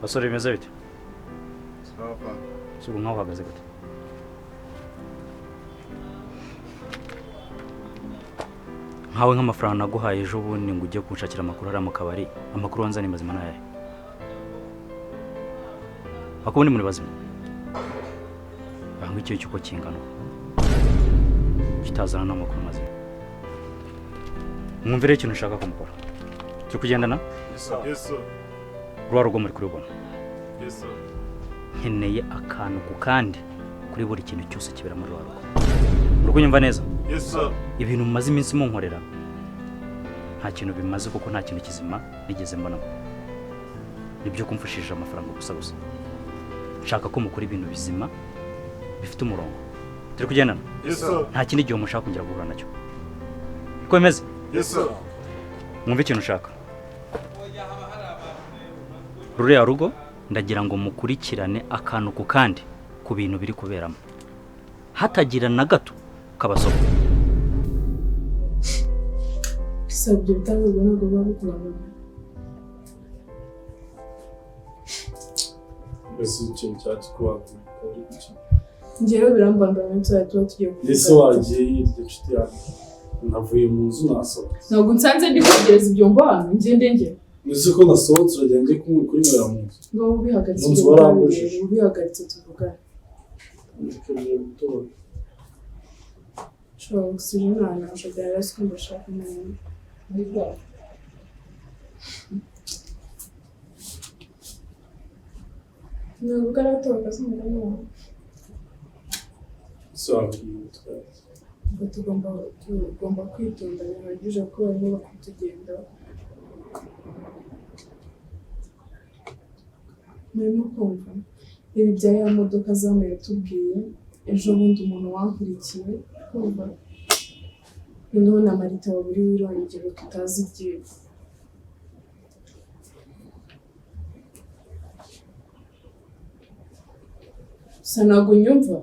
basore bimeze bite? Sawa. Subu nkaho uhagaze gute? Nkawe nk'amafaranga naguhaye ejo bundi ngo ujye kunshakira amakuru ari mu kabari, amakuru wanzanye mazima nayahe? Akubundi muri bazima? Banga icyo cyuko kingano. Kitazana n'amakuru mazima. Mwumvire ikintu ushaka kumukora. Cyo kugendana? Yes sir. Rwa rugo muri kurubona. Yes sir. Nkeneye akantu ku kandi kuri buri kintu cyose kibera muri rwa rugo. Urugo nyumva neza? Yes sir. Ibintu mumaze iminsi mu nkorera nta kintu bimaze kuko nta kintu kizima nigeze mbona. Nibyo kumfashishije amafaranga gusa. Nshaka ko mukora ibintu bizima bifite umurongo. Turi kugendana? Yes sir. Nta kindi gihe mushaka kongera guhura nacyo. Uko bimeze? Yes sir. Mwumve ikintu ushaka. Ruriya rugo ndagira ngo mukurikirane akantu ku kandi ku bintu biri kuberamo. Hatagira na gato kabasoko. Sabye bitangwa ntabwo babikubana. Basi ikintu cyatikuwa Njyewe birambangana cyane tugiye kuvuga. Ese wagiye iryo nshuti yawe navuye mu nzu nasohoka. Ntabwo nsanze ndi kugereza ibyombo hano ngende. Uzi ko nasohotse urajya njye kuri mwera mu nzu. Ngo ubihagaritse. Munzu warambujije. Ubihagaritse tuvugana. Ndikeneye gutora. Cyo sinana nshobora ko ndashaka umuntu. Nibwo. Ntabwo garatora singa no. Ngo tugomba kwitonda bihagije ko barimo bakutugenda. Murimo kumva ibi bya ya modoka zamuye yatubwiye ejo bundi umuntu wankurikiye kumva noneho na Marita waburi wirongera tutazi ibyiwe. Sanago nyumva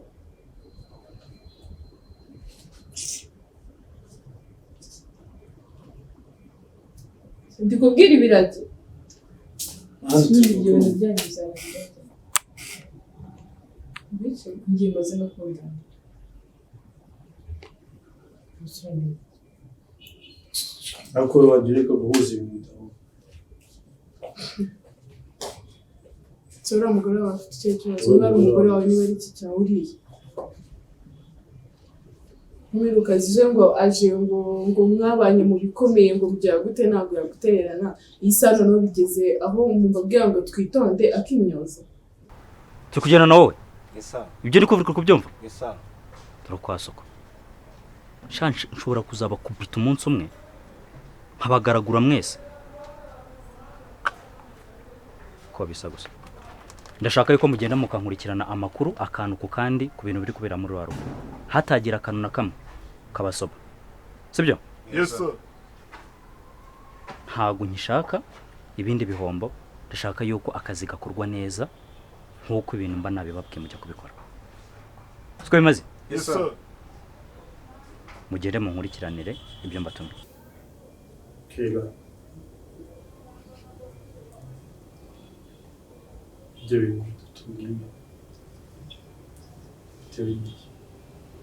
ndikubwira ibiragi ibyo bintu byanyu bizabira bityo ingingo ze no kundana ariko wagireka guhuza ibintu Sora umugore wawe afite icyo kibazo ari umugore wawe niba ari iki cyawuriye Mwiruka zije ngo aje ngo mwabanye mu bikomeye ngo bya gute ntabwo yagutererana isano no bigeze aho umubabwira ngo twitonde akimyoza Cyo kugena na wowe Yes sir. ibyo ndi kuvuga kubyumva Yes sir. turakwasoko Shanje nshobora kuzaba kubita umunsi umwe nkabagaragura mwese ko bisa gusa ndashaka yuko mugenda mukankurikirana amakuru akantu ku kandi ku bintu biri kubera muri warugo hatagira akantu na kamwe kabasoba sibyo Yes sir. ntago nkishaka ibindi bihombo ndashaka yuko akazi gakorwa neza nkuko ibintu mba nabibabwiye mujya kubikora siko bimaze Yes sir. mugende mu nkurikiranire ibyo mbatumye Kera.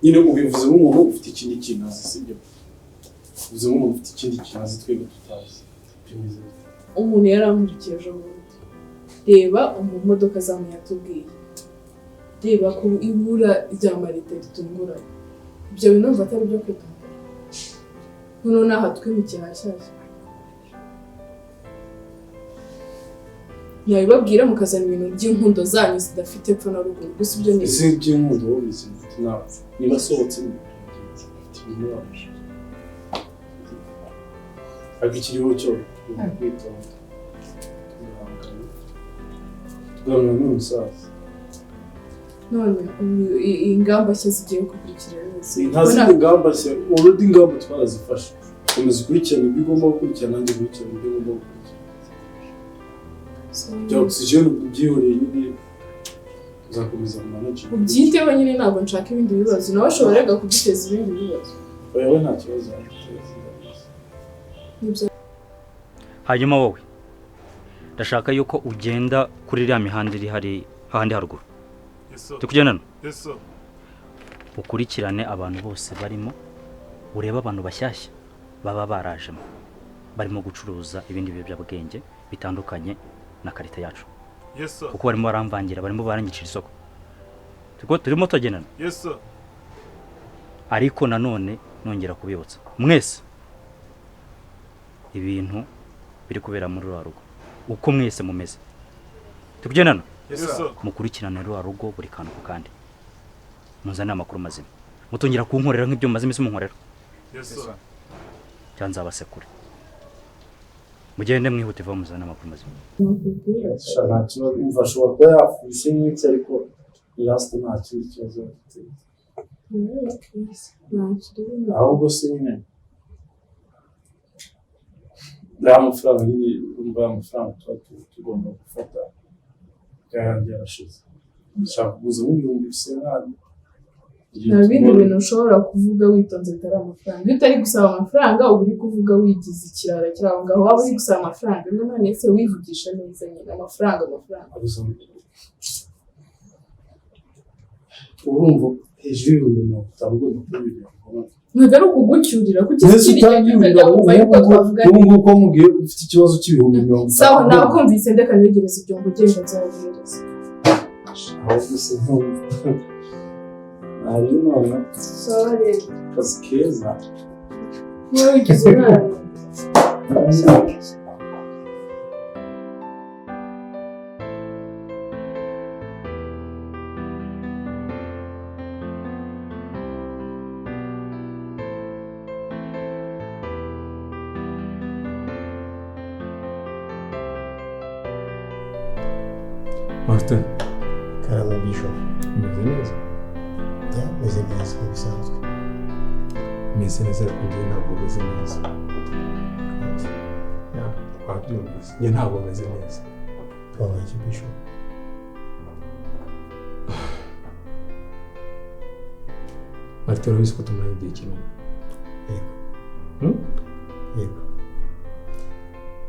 Nyine ubivuze nk'umuntu ufite ikindi kintu azi sibyo ubivuze nk'umuntu ufite ikindi kintu azi twebwe tutazi umuntu yarankurikiye ejo bundi reba imodoka zamuye yatubwiye reba ku ibura rya Marita ritunguranye ibyo bintu numva atari byo kwitondera noneho naha twimikiye hashyashya yabibabwira mukazana ibintu by'inkundo zanyu zidafite epfo na ruguru gusa ibyo ni ese by'inkundo wobizi niba asohotse ariko ikiriho cyo kwitonda tugahangana n'umusaza none ingamba nshya zigiye gukurikira yose ntazindi ngamba nshya already ingamba twarazifashe komeza ukurikirana ibyo ugomba gukurikirana nanjye ukurikirana ibyo ugomba gukurikirana bya oxygen ubyihoreye nyine uzakomeza mu management ubyiteho nyine ntabwo nshaka ibindi bibazo nawe ashoboraga kugiteza ibindi bibazo oya nta kibazo hanyuma wowe ndashaka yuko ugenda kuri iriya mihanda iri hari hahandi haruguru. Yes sir. Tukugendana? Yes sir. Ukurikirane abantu bose barimo, ureba abantu bashyashya baba barajemo, barimo gucuruza ibindi biyobyabwenge bitandukanye na karita yacu. Yes sir. Kuko barimo baramvangira, barimo barangicira isoko. Turimo tugendana? Yes sir. Ariko nanone nongera kubibutsa mwese ibintu biri kubera muri rugo uko mwese mumeze. Tukugendana? Yes sir. Mukurikirane rugo buri kantu ku kandi, muzana amakuru mazima, mutongera kunkorera nk'ibyo maze imisi munkorera. Yes sir. Cyanza abasekure mugende mwihute vuba muzana amakuru mazima. nta kibazo umva ashobora kuba yafuse n'iki ariko last nta kindi kibazo afite. ahubwo se nyine nta mafaranga nyine umva amafaranga tuba tugomba gufata byarangiye arashize. nshaka kuguzamo ibihumbi bisenani. nta bindi bintu ushobora kuvuga witonze bitari amafaranga. Iyo utari gusaba amafaranga uba uri kuvuga wigize ikirara cyawe ngaho, waba uri gusaba amafaranga none se wivugisha neza nyine amafaranga. urumva hejuru y'ibihumbi 50 ugomba kubibira. ntabwo ari ukugucyurira kuko Mbese ikindi gihe utanyumvira wumva yuko twavuga ubu ngubu ko mubwiye ufite ikibazo cy'ibihumbi 50. sawa nakumvise ndeka ntegereza ibyo ngo ugenda nzabihereza. ahubwo se ntumva ari none sawa rero akazi keza. niba wigize umwana Martin. Karame Bishop. Meze neza. Ya, meze neza nk'ibisanzwe. Meze neza ariko njye ntabwo meze neza. Ya, wabyumvise. Njye ntabwo meze neza. Twabaye iki Bishop? Martin urabizi ko tumaranye igihe kinini. Yego. Yego.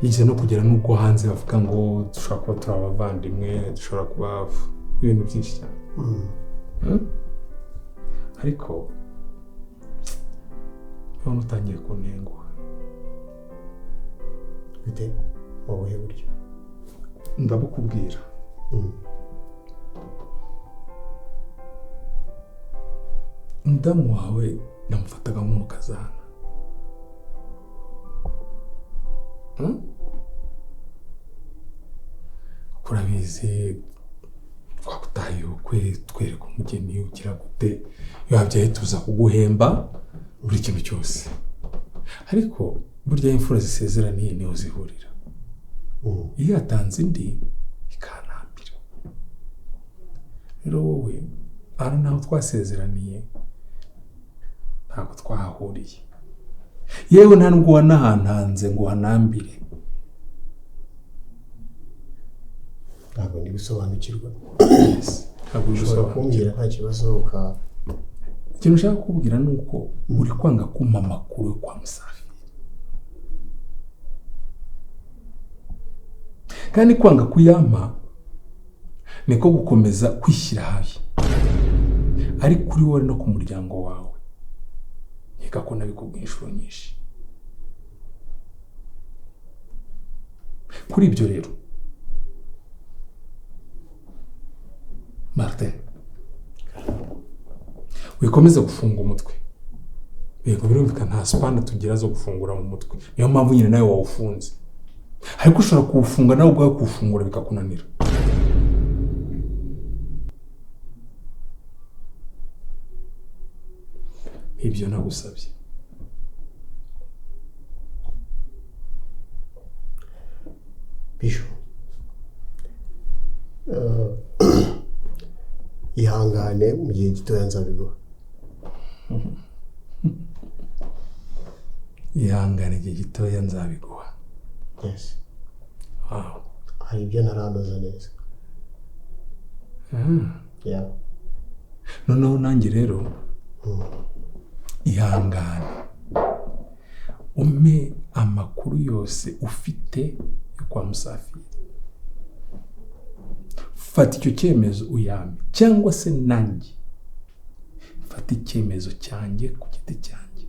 Yigeze no kugera n'ubwo hanze bavuga ngo dushobora kuba turi abavandimwe, dushobora kuba ibintu byinshi cyane. Ariko none utangiye kuntenguha. Bite mu buhe buryo? Ndabukubwira. Umudamu wawe namufataga nk'umukazana. Urabizi twagutaye ubukwe twereka umugeni ugira gute, iyo wabyaye tuza kuguhemba buri kintu cyose. Ariko burya imfura zisezeraniye niho zihurira. Iyo yatanze indi ikanambira. Rero wowe ari naho twasezeraniye ntabwo twahahuriye. Yewe nta nubwo wanahantanze ngo hanambire. Ntabwo ndi gusobanukirwa. Ntabwo ushobora kumbwira nta kibazo uka. Ikintu ushaka kubwira ni uko uri kwanga kumpa amakuru yo kwa Musafiri. Kandi kwanga kuyampa niko gukomeza kwishyira habi. Ari kuri wowe no ku muryango wawe. Nkeka ko nabikubwiye inshuro nyinshi. Kuri ibyo rero Martin, wikomeza gufunga umutwe. Yego birumvikana nta spanda tugira zo gufungura mu mutwe. Niyo mpamvu nyine nawe wawufunze. Ariko ushobora kuwufunga nawe ubwawe kuwufungura bikakunanira. Ibyo nagusabye. Bishop. Ihangane mu gihe gitoya nzabiguha. Ihangane igihe gitoya nzabiguha. Yes. Wow. Hari ibyo ntaranoza neza. Yeah. Noneho nanjye rero ihangane umpe amakuru yose ufite yo kwa Musafiri. fata icyo cyemezo uyame cyangwa se nanjye fata icyemezo cyanjye ku giti cyanjye.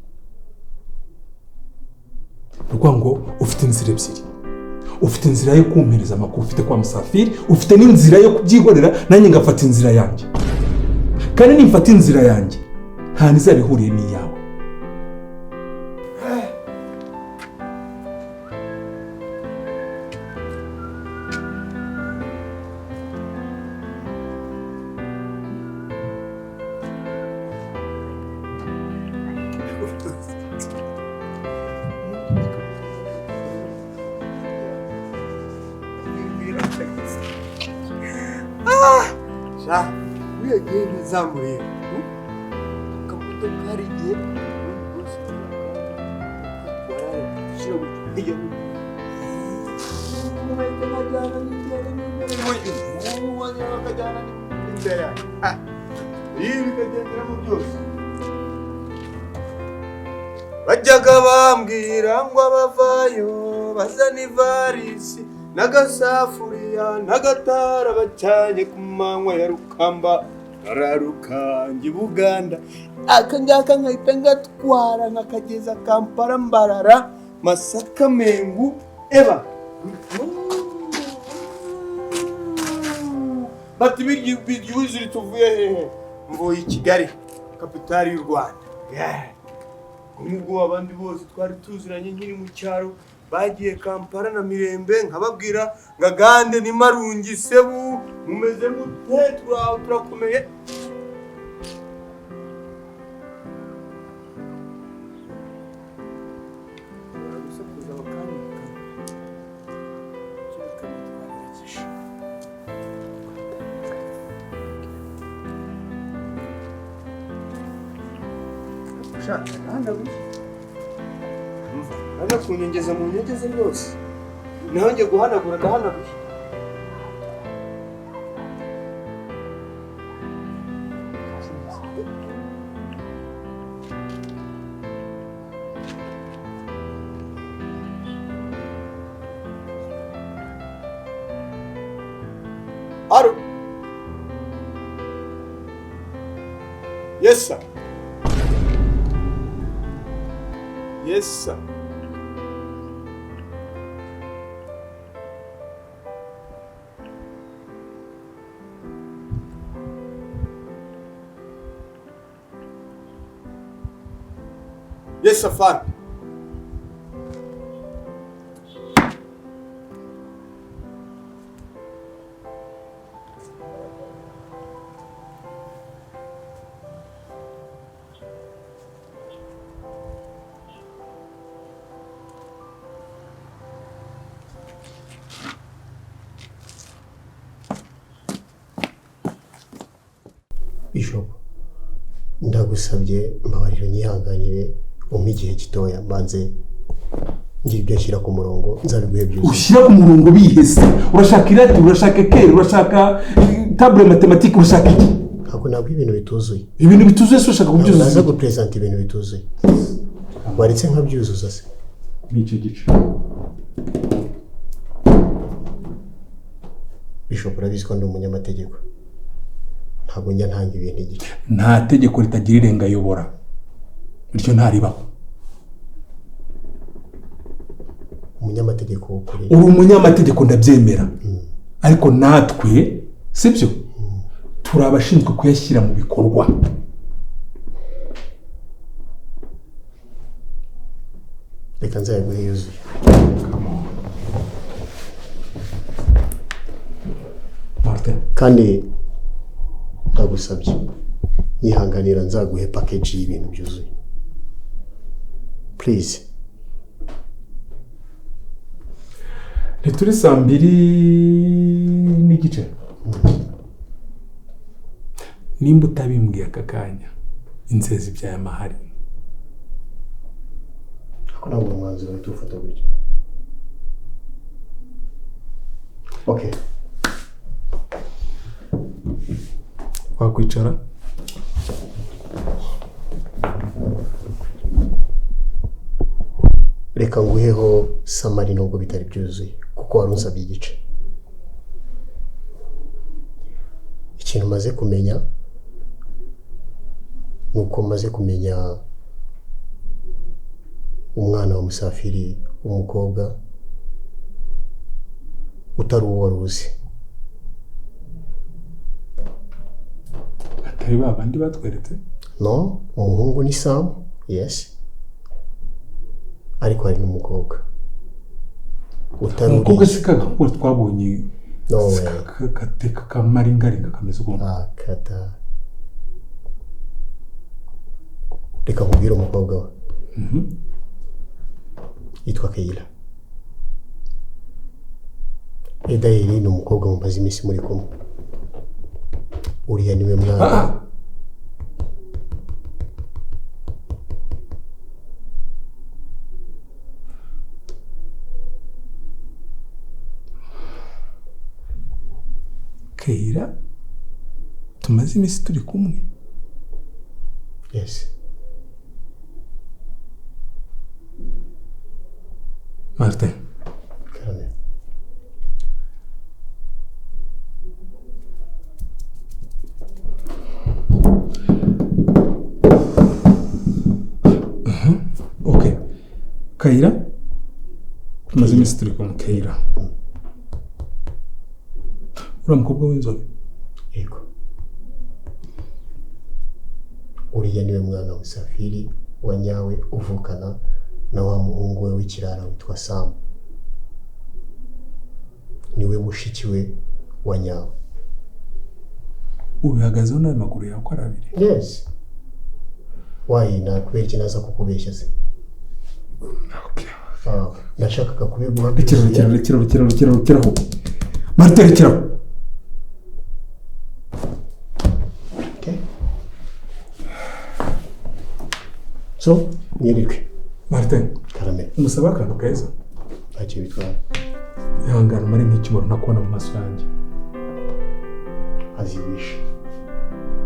Rwango ufite inzira ebyiri, ufite inzira yo kumpereza amakuru ufite kwa Musafiri, ufite n'inzira yo kubyihorera, nanjye ngafata inzira yanjye. Kandi nimfata inzira yanjye nta nizabihuriye n'iyawe. Wiyagiye ntazamureba kabuto kari igihe rwose warashyira mu kijya umwete najyana n'imbere umwanya wakajyana n'imbere ibi bikagenderamo byose bajyaga bambwira ngo abavayo bazana ivarisi n'agasafuriya n'agatara bacanye ku manywa ya Rukamba bararukanga i Buganda aka ngaka nkahita ngatwara nkakageza Kampala Mbarara Masaka Mengu eba bati biriyuzuri tuvuye hehe mvuye i Kigali kapitali y'u Rwanda nubwo abandi bose twari tuziranye nkiri mu cyaro bagiye Kampala na Mirembe nkababwira ngagande ni Marungi Sebu mumeze mute turakomeye Hana kunyongeza mu nyongeza rwose naho ngiye guhanagura ndahanaguye Aro Yes sir Yes sir Yes, Safari. Bishop, ndagusabye mbabarira nyihanganire igihe gitoya mbanze ngibyo nshyira ku murongo nzabiguhe byose. Ushyira ku murongo bihese, urashaka irati, urashaka kere, urashaka table mathématique, urashaka iki? Ntabwo nabwo ibintu bituzuye. Ibintu bituzuye se ushaka kubyuzuza? Naza gupresent ibintu bituzuye. Waretse nkabyuzuza se. N'icyo gice. Bishop urabizi ko ndi umunyamategeko. Ntabwo njya ntanga ibintu igice. Nta tegeko ritagira irenga yobora. Bityo ntaribaho. Umunyamategeko ukuri. Uri umunyamategeko ndabyemera. Ariko natwe sibyo turabashinzwe kuyashyira mu bikorwa. Reka nzayaguhe yuzuye. Martin, kandi ndagusabye nyihanganira nzaguhe package y'ibintu byuzuye. Please. Nituri 2:00 n'igice. Nimba utabimbwiye aka kanya inzezi bya amahari. Ako ntabwo mwanzuro tufata gutyo. Okay. Wakwicara? Reka nguheho samari nubwo bitari byuzuye kuko wari unsabye igice. ikintu maze kumenya nuko maze kumenya umwana wa Musafiri w'umukobwa utari uwo wari uzi. atari ba bandi batweretse? No, umuhungu ni Sam, yes, ariko hari n'umukobwa utari umukobwa uriya. si kagakuru twabonye No way. kateka kamaringaringa kameze ukuntu. Kata. Reka nkubwire umukobwa we. Yitwa Keira. Edayeri ni umukobwa mumaze iminsi muri kumwe. Uriya niwe mwana. Keira tumaze iminsi turi kumwe? Yes. Martin, Karame. Okay. Keira tumaze iminsi turi kumwe. Keira uriya mukobwa w'inzobe? Yego. Uriya niwe mwana wa Musafiri wa nyawe uvukana na wa muhungu we w'ikirara witwa Sam. Niwe mushiki we wa nyawe. Ubihagazeho n'ayo maguru yawe ko ari abiri? Yes. Why nakubera iki naza kukubeshya se? Okay. Nashakaga kubiguha. Rekeraho. Martin, rekeraho. Okay. So, mwirirwe. Martin, Karame. umusaba akantu keza? Ntacyo bitwara. Ihangane mari n'ikimoro ntakubona mu maso yanjye. As you wish.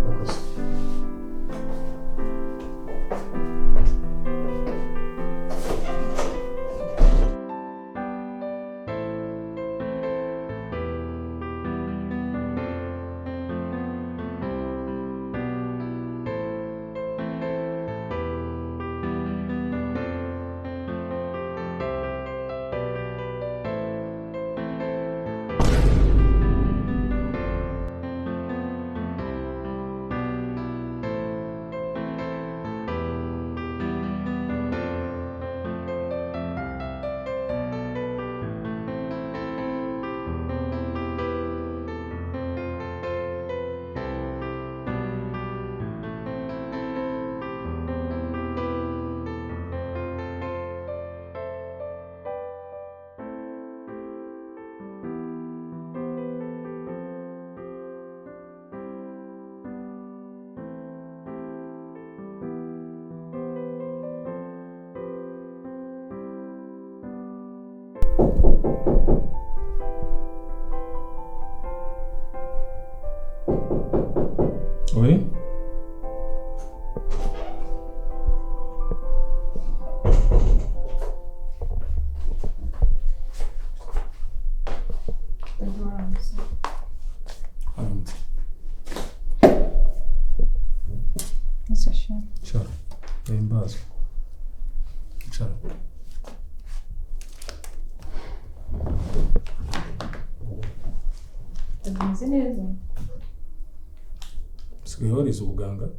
Murakoze. Oui. Isso achei. Chora. Vem básico. Chora. Tá bem neza. Usigaye warize ubuganga?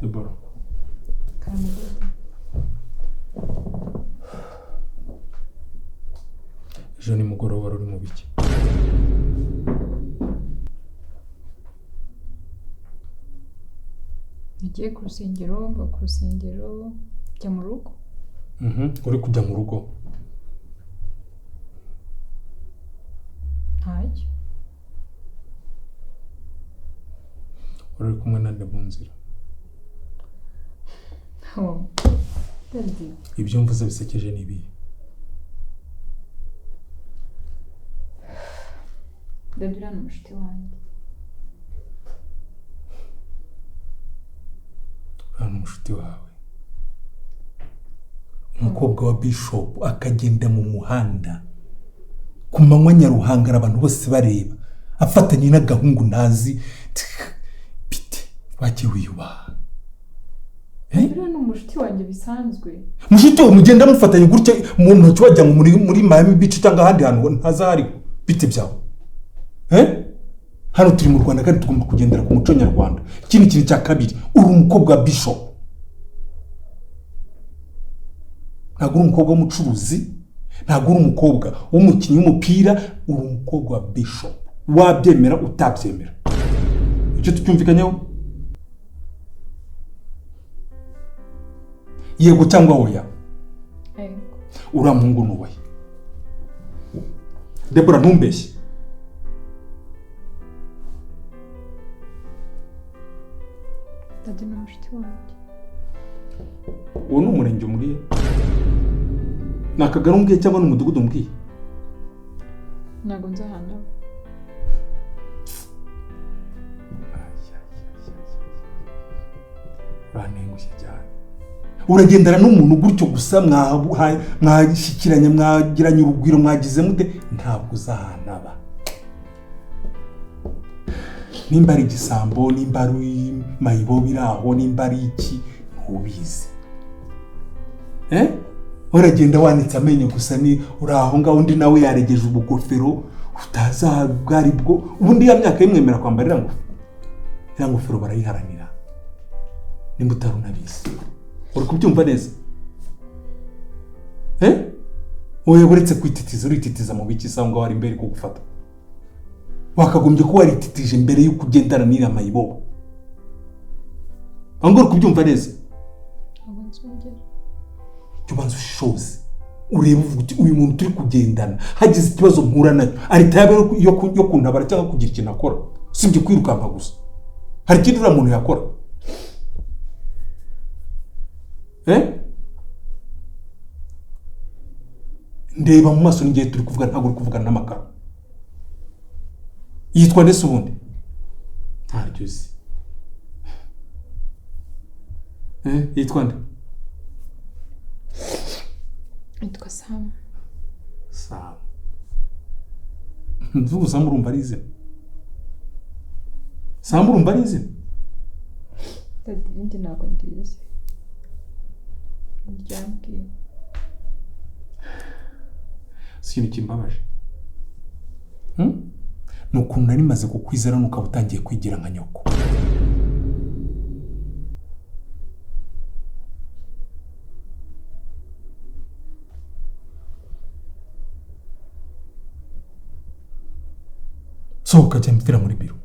Debora. Caramba. Ejo nimugoroba wari uri mu biki? Nagiye ku rusengero, mva ku rusengero, njya mu rugo. Uri kujya mu rugo? Ntacyo. Wari uri kumwe nande mu nzira? Daddy. Ibyo mvuze bisekeje ni ibihe? Daddy uriya ni umushuti wanjye. Uriya ni umushuti wawe? umukobwa wa Bishop akagenda mu muhanda ku manywa nyaruhangara abantu bose bareba afatanye n'agahungu ntazi bite wagiye wiyubaha rero ni umushuti wanjye bisanzwe mushito mugenda mufatanye gutya mu ntoki wajya muri Miami Beach cyangwa ahandi hantu ntazari bite byawe hano turi mu Rwanda kandi tugomba kugendera ku muco nyarwanda. Ikindi kintu cya kabiri uri umukobwa wa Bishop, ntabwo uri umukobwa w'umucuruzi, ntabwo uri umukobwa w'umukinnyi w'umupira, uri umukobwa wa Bishop. Wabyemera utabyemera icyo tucyumvikanyeho? Yego cyangwa oya? Ura Mungu nuwe Debora ntumbeshye. Dadi ni umushiti wanjye. Uwo ni umurenge umbwiye? Ni akagari umbwiye cyangwa ni umudugudu umbwiye? Ntabwo nzi ahantu aba. Urantengushye cyane. Uragendana n'umuntu gutyo gusa mwashyikiranye mwagiranye urugwiro mwagize mute ntabwo uzahanaba. Nimba ari igisambo, nimba ari mayibo biraho, nimba ari iki ntubizi. Uragenda wanitse amenyo gusa ni uraho ngaho undi nawe yaregeje ubugofero utaza bwari bwo. Ubundi ya myaka yimwemera kwambarira ngo ira ngofero barayiharanira. Nimba utarunabizi. Uri kubyumva neza? Oya uretse kwititiza urititiza mu biki sangwa wari imbere kugufata. Wakagombye ko warititije mbere yo kugendana n'ira mayibo. Ango uri kubyumva neza? Tubanza ushoze. Ureba uvuga uyu muntu turi kugendana hagize ikibazo mpura nacyo ari tabe yo kuntabara cyangwa kugira ikintu akora. Sibye kwirukanka gusa. Hari ikindi muntu yakora? Ndeba mu maso ngiye turi kuvuga ntabwo uri kuvugana n'amakaro. Yitwa ndese ubundi? Ntaryo uzi. Yitwa nde? Yitwa Sam. Sam. Nzugu Sam urumva ari izina? Sam urumva ari izina? Ndi ntabwo ndizi. Njyambwiye. Sinzi kimbabaje. Nukuntu nari maze kukwizera nuko utangiye kwigira nka nyoko. Sohoka jya mpfira muri biro.